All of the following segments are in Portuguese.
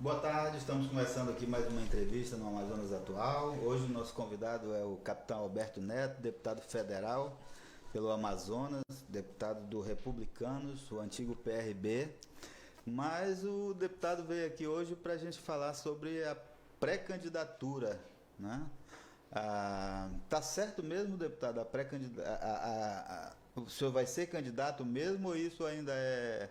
Boa tarde, estamos começando aqui mais uma entrevista no Amazonas Atual. Hoje o nosso convidado é o capitão Alberto Neto, deputado federal pelo Amazonas, deputado do Republicanos, o antigo PRB. Mas o deputado veio aqui hoje para a gente falar sobre a pré-candidatura, né? Tá certo mesmo, deputado, o senhor vai ser candidato mesmo ou isso ainda é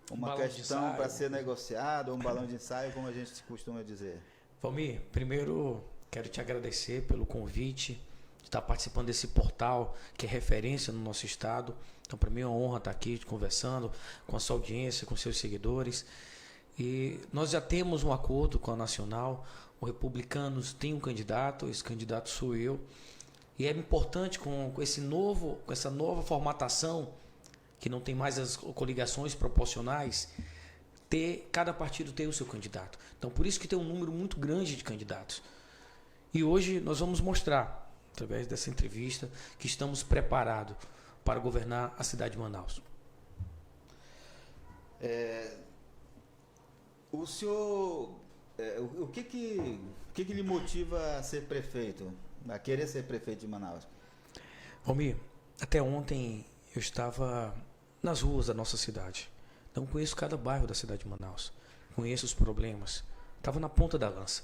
uma questão para ser negociado, um balão de ensaio, como a gente costuma dizer? Valmir, primeiro quero te agradecer pelo convite de estar participando desse portal que é referência no nosso estado. Então, para mim é uma honra estar aqui conversando com a sua audiência, com seus seguidores. E nós já temos um acordo com a Nacional. O Republicanos tem um candidato, esse candidato sou eu. E é importante com essa nova formatação, que não tem mais as coligações proporcionais, cada partido ter o seu candidato. Então, por isso que tem um número muito grande de candidatos. E hoje nós vamos mostrar, através dessa entrevista, que estamos preparados para governar a cidade de Manaus. O senhor, o que lhe motiva a ser prefeito, a querer ser prefeito de Manaus? Valmir, até ontem eu estava nas ruas da nossa cidade. Então conheço cada bairro da cidade de Manaus. Conheço os problemas. Estava na ponta da lança.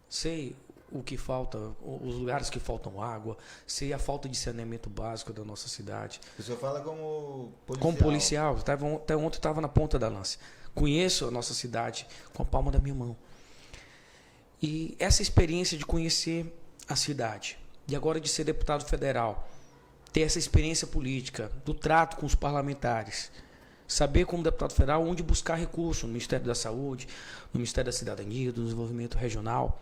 Sei o que falta, os lugares que faltam água, sei a falta de saneamento básico da nossa cidade. O senhor fala como policial? Como policial. Até ontem estava na ponta da lança. Conheço a nossa cidade com a palma da minha mão. E essa experiência de conhecer a cidade, e agora de ser deputado federal, ter essa experiência política, do trato com os parlamentares, saber como deputado federal onde buscar recursos no Ministério da Saúde, no Ministério da Cidadania, do Desenvolvimento Regional,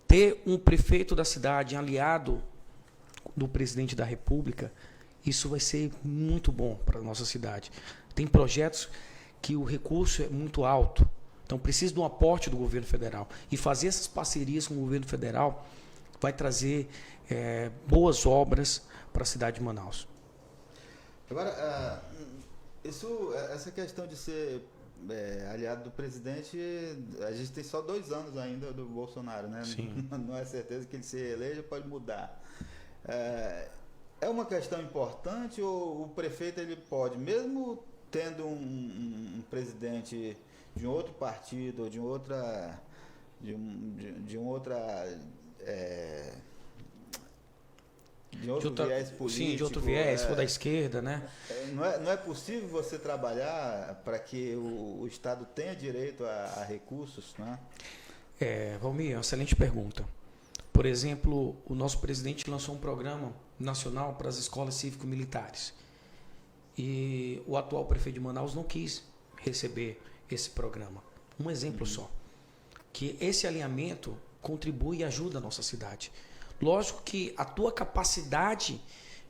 ter um prefeito da cidade aliado do presidente da República, isso vai ser muito bom para a nossa cidade. Tem projetos que o recurso é muito alto, então precisa de um aporte do governo federal, e fazer essas parcerias com o governo federal vai trazer boas obras para a cidade de Manaus. Agora, essa questão de ser aliado do presidente, a gente tem só 2 anos ainda do Bolsonaro, né? Sim. Não é certeza que ele se eleja, pode mudar. É uma questão importante ou o prefeito ele pode, mesmo tendo um presidente de um outro partido ou de outra viés político. Sim, de outro viés, se for da esquerda, né? Não é possível você trabalhar para que o Estado tenha direito a recursos, né? Valmir, uma excelente pergunta. Por exemplo, o nosso presidente lançou um programa nacional para as escolas cívico-militares. E o atual prefeito de Manaus não quis receber esse programa. Um exemplo só. Que esse alinhamento contribui e ajuda a nossa cidade. Lógico que a tua capacidade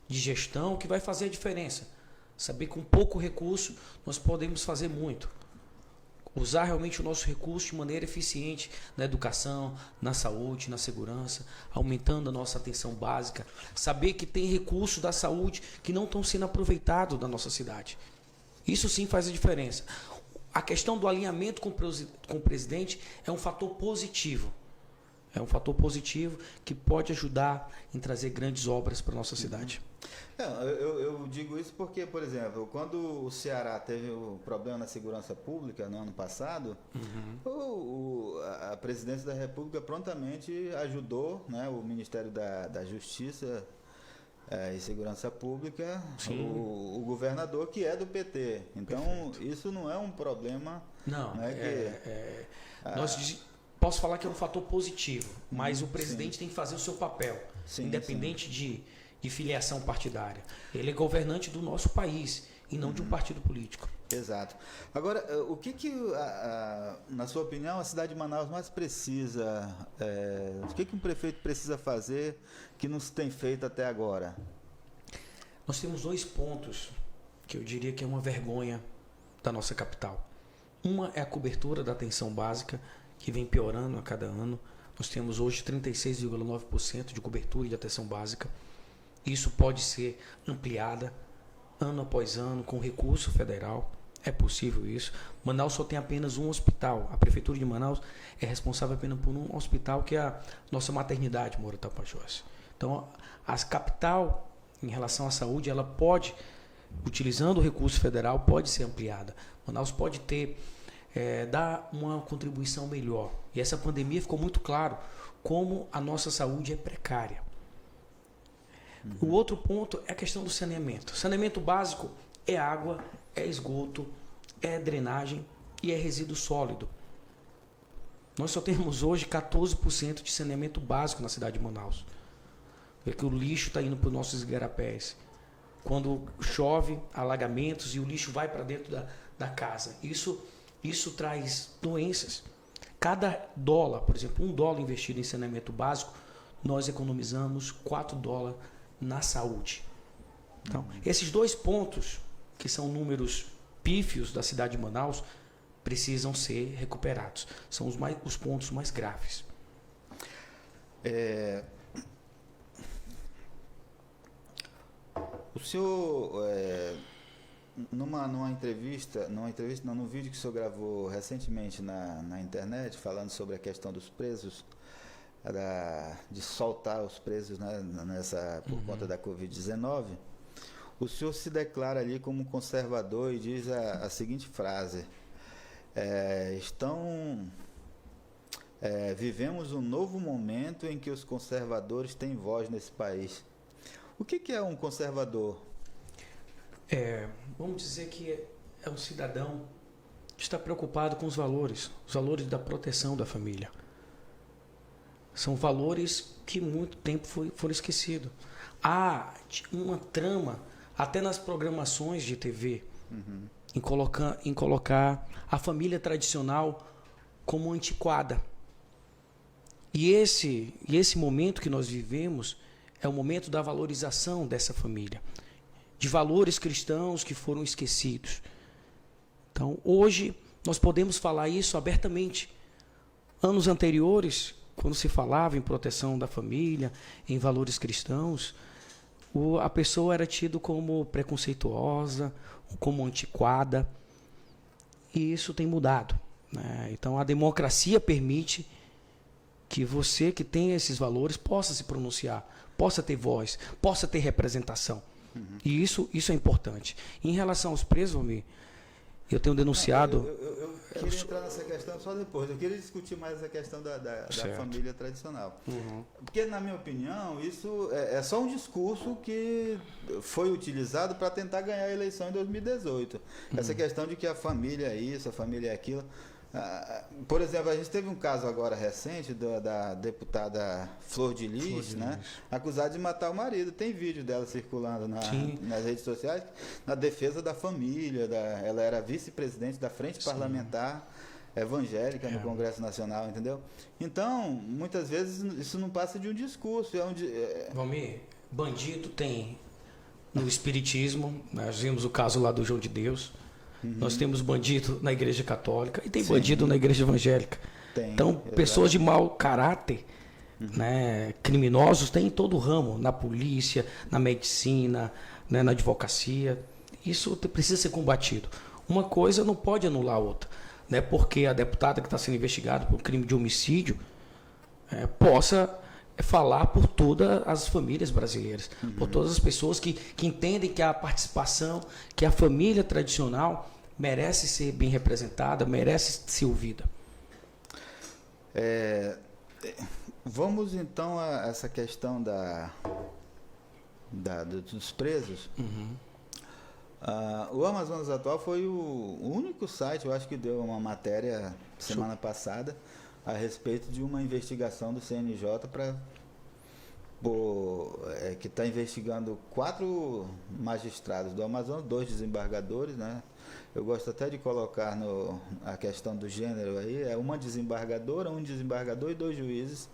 de gestão que vai fazer a diferença. Saber que com pouco recurso nós podemos fazer muito. Usar realmente o nosso recurso de maneira eficiente na educação, na saúde, na segurança, aumentando a nossa atenção básica. Saber que tem recursos da saúde que não estão sendo aproveitados na nossa cidade. Isso sim faz a diferença. A questão do alinhamento com o presidente é um fator positivo. É um fator positivo que pode ajudar em trazer grandes obras para a nossa cidade. Eu digo isso porque, por exemplo, quando o Ceará teve o problema na segurança pública no ano passado, a presidência da República prontamente ajudou, né, o Ministério da Justiça e Segurança Pública, o governador que é do PT. Então, perfeito. Isso não é um problema. Não, posso falar que é um fator positivo, mas o presidente tem que fazer o seu papel, independente de filiação partidária. Ele é governante do nosso país e não de um partido político. Exato. Agora, o que na sua opinião, a cidade de Manaus mais precisa, o que um prefeito precisa fazer que não se tem feito até agora? Nós temos 2 pontos que eu diria que é uma vergonha da nossa capital. Uma é a cobertura da atenção básica, que vem piorando a cada ano. Nós temos hoje 36,9% de cobertura de atenção básica. Isso pode ser ampliada ano após ano com recurso federal. É possível isso. Manaus só tem apenas um hospital. A Prefeitura de Manaus é responsável apenas por um hospital, que é a nossa maternidade, Moura Tapajós. Então, a capital, em relação à saúde, ela pode, utilizando o recurso federal, pode ser ampliada. Manaus pode ter, dar uma contribuição melhor. E essa pandemia ficou muito claro como a nossa saúde é precária. O outro ponto é a questão do saneamento. Saneamento básico é água, é esgoto, é drenagem e é resíduo sólido. Nós só temos hoje 14% de saneamento básico na cidade de Manaus. É que o lixo está indo para os nossos igarapés. Quando chove, alagamentos e o lixo vai para dentro da casa. Isso traz doenças. Cada dólar, por exemplo, $1 investido em saneamento básico, nós economizamos $4 na saúde. Então, esses dois pontos, que são números pífios da cidade de Manaus, precisam ser recuperados. São os pontos mais graves. O senhor, numa entrevista, não, num vídeo que o senhor gravou recentemente na internet, falando sobre a questão dos presos, de soltar os presos, né, por conta da Covid-19, o senhor se declara ali como conservador e diz a seguinte frase: vivemos um novo momento em que os conservadores têm voz nesse país. O que é um conservador? Vamos dizer que é um cidadão que está preocupado com os valores da proteção da família. São valores que muito tempo foram esquecidos. Há uma trama, até nas programações de TV, em colocar a família tradicional como antiquada. E esse momento que nós vivemos é o momento da valorização dessa família, de valores cristãos que foram esquecidos. Então, hoje, nós podemos falar isso abertamente. Anos anteriores, quando se falava em proteção da família, em valores cristãos, a pessoa era tida como preconceituosa, como antiquada, e isso tem mudado, né? Então, a democracia permite que você que tem esses valores possa se pronunciar, possa ter voz, possa ter representação. E isso é importante. Em relação aos presos, Valmir, eu tenho denunciado... Eu queria entrar nessa questão só depois. Eu queria discutir mais a questão da família tradicional. Porque, na minha opinião, isso é só um discurso que foi utilizado para tentar ganhar a eleição em 2018. Essa questão de que a família é isso, a família é aquilo. Por exemplo, a gente teve um caso agora recente da deputada Flor de Lis, né, acusada de matar o marido. Tem vídeo dela circulando nas redes sociais, na defesa da família. Ela era vice-presidente da Frente Parlamentar Evangélica no Congresso Nacional, entendeu? Então, muitas vezes isso não passa de um discurso. Valmir, bandido tem no espiritismo. Nós vimos o caso lá do João de Deus. Nós temos bandido na Igreja Católica e tem bandido na Igreja Evangélica. Então, pessoas de mau caráter, né, criminosos, tem em todo o ramo, na polícia, na medicina, né, na advocacia. Isso precisa ser combatido. Uma coisa não pode anular a outra, né, porque a deputada que está sendo investigada por crime de homicídio possa falar por todas as famílias brasileiras, por todas as pessoas que entendem que a participação, que a família tradicional merece ser bem representada, merece ser ouvida. Vamos então a essa questão dos presos. O Amazonas Atual foi o único site, eu acho, que deu uma matéria semana passada a respeito de uma investigação do CNJ que está investigando 4 magistrados do Amazonas, 2 desembargadores, né? Eu gosto até de colocar a questão do gênero aí, uma desembargadora, um desembargador e 2 juízes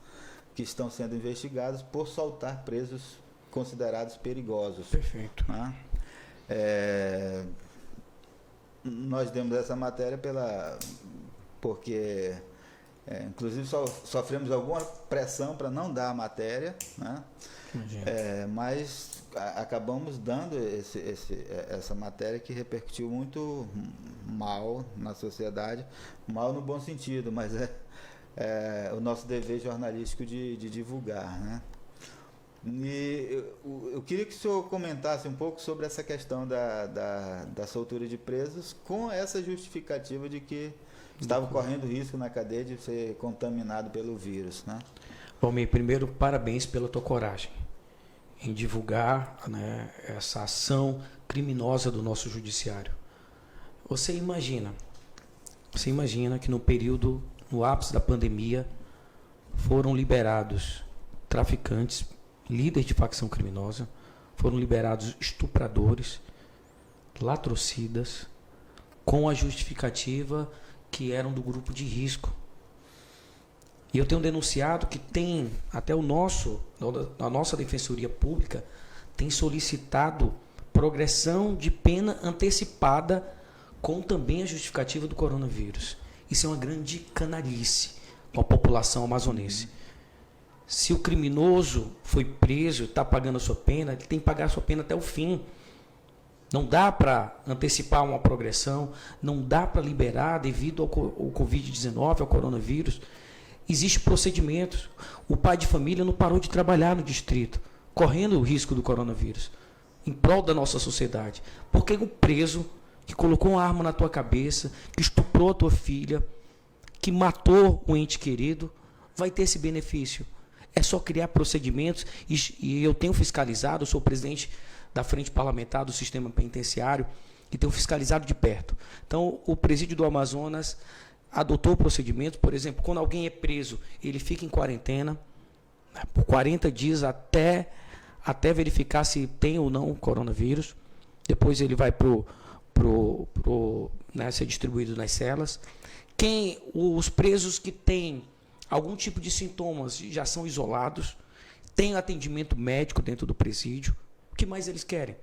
que estão sendo investigados por soltar presos considerados perigosos. Perfeito. Né? Nós demos essa matéria porque Inclusive sofremos alguma pressão para não dar a matéria, né? Mas acabamos dando essa matéria que repercutiu muito mal na sociedade, mal no bom sentido, mas é o nosso dever jornalístico de divulgar, né? E eu queria que o senhor comentasse um pouco sobre essa questão da soltura de presos com essa justificativa de que estavam correndo risco na cadeia de ser contaminado pelo vírus, né? Valmir, primeiro, parabéns pela tua coragem em divulgar, né, essa ação criminosa do nosso judiciário. Você imagina que no ápice da pandemia, foram liberados traficantes, líderes de facção criminosa, foram liberados estupradores, latrocidas, com a justificativa que eram do grupo de risco. E eu tenho denunciado que tem, até a nossa Defensoria Pública tem solicitado progressão de pena antecipada com também a justificativa do coronavírus. Isso é uma grande canalice com a população amazonense. Se o criminoso foi preso e está pagando a sua pena, ele tem que pagar a sua pena até o fim. Não dá para antecipar uma progressão, não dá para liberar devido ao Covid-19, ao coronavírus. Existem procedimentos. O pai de família não parou de trabalhar no distrito, correndo o risco do coronavírus, em prol da nossa sociedade. Porque o preso que colocou uma arma na tua cabeça, que estuprou a tua filha, que matou um ente querido, vai ter esse benefício. É só criar procedimentos, e eu tenho fiscalizado, eu sou presidente da Frente Parlamentar do Sistema Penitenciário, e tenho fiscalizado de perto. Então, o Presídio do Amazonas adotou procedimentos, por exemplo, quando alguém é preso, ele fica em quarentena, né, por 40 dias até verificar se tem ou não o coronavírus. Depois ele vai ser distribuído nas celas. Os presos que têm algum tipo de sintomas já são isolados, tem atendimento médico dentro do presídio. O que mais eles querem?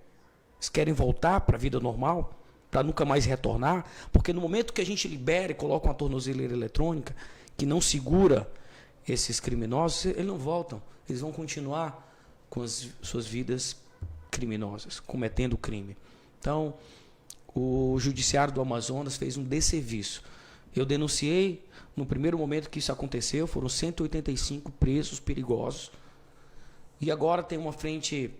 Eles querem voltar para a vida normal, para nunca mais retornar, porque no momento que a gente libera e coloca uma tornozeleira eletrônica que não segura esses criminosos, eles não voltam, eles vão continuar com as suas vidas criminosas, cometendo crime. Então, o Judiciário do Amazonas fez um desserviço. Eu denunciei, no primeiro momento que isso aconteceu, foram 185 presos perigosos, e agora tem uma frente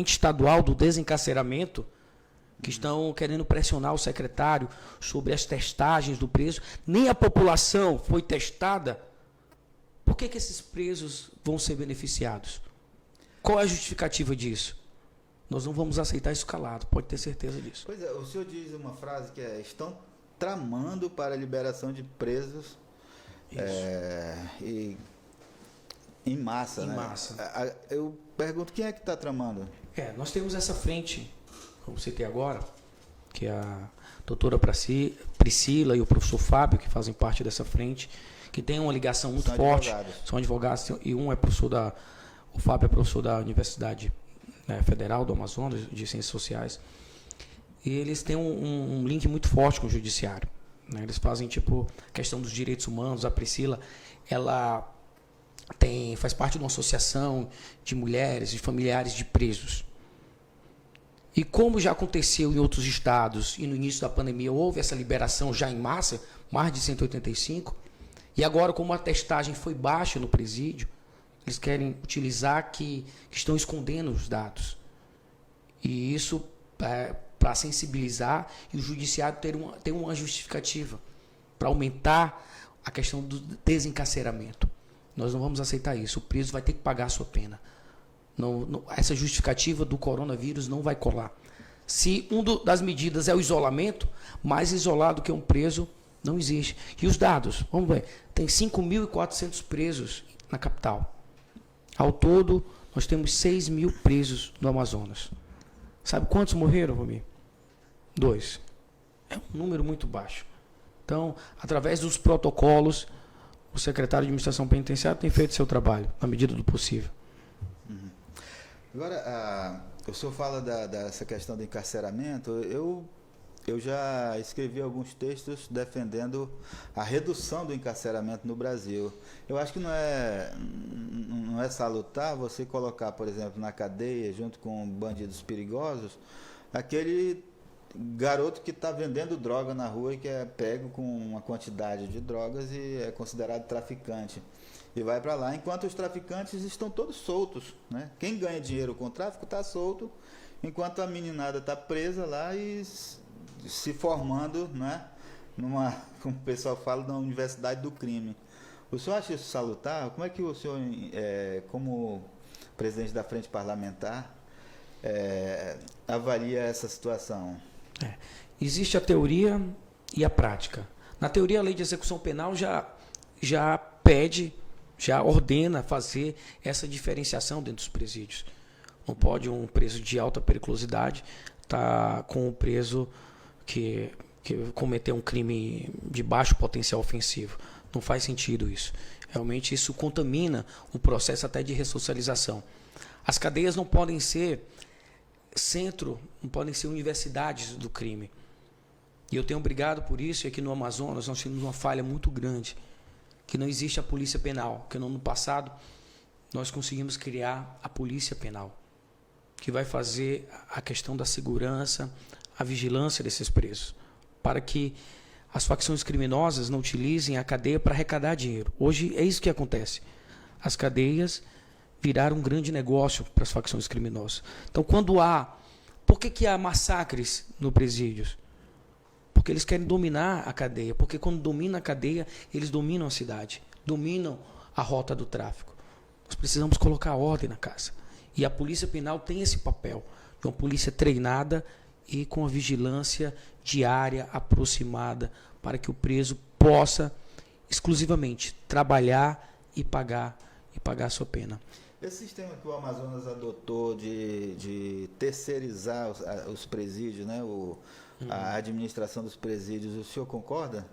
estadual do desencarceramento, que estão querendo pressionar o secretário sobre as testagens do preso. Nem a população foi testada. Por que esses presos vão ser beneficiados? Qual é a justificativa disso? Nós não vamos aceitar isso calado, pode ter certeza disso. Pois é, o senhor diz uma frase que estão tramando para a liberação de presos em massa. Em massa. Eu pergunto, quem é que está tramando? Nós temos essa frente, como citei agora, que é a doutora Priscila e o professor Fábio, que fazem parte dessa frente, que tem uma ligação muito forte. São advogados, e o Fábio é professor da Universidade Federal do Amazonas, de Ciências Sociais, e eles têm um link muito forte com o judiciário, né? Eles fazem questão dos direitos humanos. A Priscila, ela faz parte de uma associação de mulheres e familiares de presos. E como já aconteceu em outros estados, e no início da pandemia houve essa liberação já em massa, mais de 185, e agora como a testagem foi baixa no presídio, eles querem utilizar que estão escondendo os dados. E isso para sensibilizar e o judiciário ter uma justificativa para aumentar a questão do desencarceramento. Nós não vamos aceitar isso. O preso vai ter que pagar a sua pena. Essa justificativa do coronavírus não vai colar. Se das medidas é o isolamento, mais isolado que um preso não existe. E os dados, vamos ver, tem 5.400 presos na capital. Ao todo, nós temos 6.000 presos no Amazonas. Sabe quantos morreram, Valmir? 2. É um número muito baixo. Então, através dos protocolos, o secretário de Administração Penitenciária tem feito seu trabalho, na medida do possível. Uhum. Agora, o senhor fala dessa questão do encarceramento. Eu eu já escrevi alguns textos defendendo a redução do encarceramento no Brasil. Eu acho que não é salutar você colocar, por exemplo, na cadeia, junto com bandidos perigosos, aquele garoto que está vendendo droga na rua e que é pego com uma quantidade de drogas e é considerado traficante. E vai para lá, enquanto os traficantes estão todos soltos, né? Quem ganha dinheiro com o tráfico está solto, enquanto a meninada está presa lá e se formando, né? Como o pessoal fala, na universidade do crime. O senhor acha isso salutar? Como é que o senhor, como presidente da Frente Parlamentar, avalia essa situação? Existe a teoria e a prática. Na teoria, a lei de execução penal já pede, já ordena fazer essa diferenciação dentro dos presídios. Não pode um preso de alta periculosidade estar com um preso que cometeu um crime de baixo potencial ofensivo. Não faz sentido isso. Realmente isso contamina o processo até de ressocialização. As cadeias não podem ser centro, não podem ser universidades do crime. E eu tenho brigado por isso, e aqui no Amazonas nós temos uma falha muito grande, que não existe a polícia penal, que no ano passado nós conseguimos criar a polícia penal, que vai fazer a questão da segurança, a vigilância desses presos, para que as facções criminosas não utilizem a cadeia para arrecadar dinheiro. Hoje é isso que acontece. As cadeias viraram um grande negócio para as facções criminosas. Então, por que há massacres no presídios? Porque eles querem dominar a cadeia. Porque quando dominam a cadeia, eles dominam a cidade, dominam a rota do tráfico. Nós precisamos colocar ordem na casa. E a polícia penal tem esse papel de uma polícia treinada e com a vigilância diária, aproximada, para que o preso possa exclusivamente trabalhar e pagar a sua pena. Esse sistema que o Amazonas adotou de terceirizar os presídios, né? A administração dos presídios, o senhor concorda?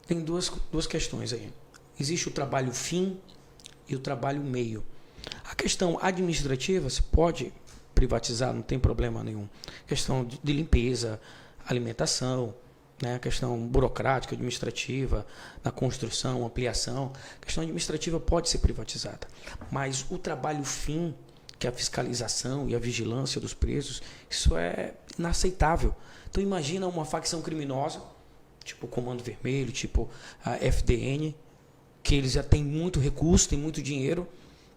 Tem duas questões aí. Existe o trabalho fim e o trabalho meio. A questão administrativa se pode privatizar, não tem problema nenhum. Questão de limpeza, alimentação, né? A questão burocrática, administrativa, na construção, ampliação. A questão administrativa pode ser privatizada. Mas o trabalho fim, que é a fiscalização e a vigilância dos presos, isso é inaceitável. Então imagina uma facção criminosa, tipo o Comando Vermelho, tipo a FDN, que eles já têm muito recurso, têm muito dinheiro,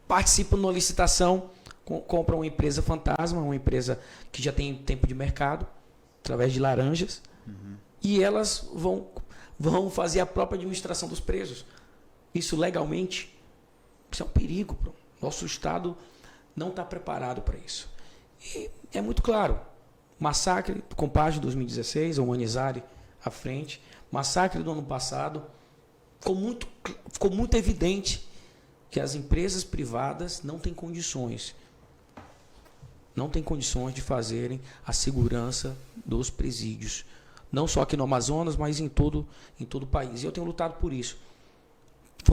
participam de uma licitação, compram uma empresa fantasma, uma empresa que já tem tempo de mercado, através de laranjas, e elas vão fazer a própria administração dos presos. Isso legalmente, isso é um perigo. Nosso Estado não está preparado para isso. E é muito claro, massacre do Compage de 2016, o Humanizare à frente, massacre do ano passado, ficou muito evidente que as empresas privadas não têm condições de fazerem a segurança dos presídios. Não só aqui no Amazonas, mas em todo o país. E eu tenho lutado por isso.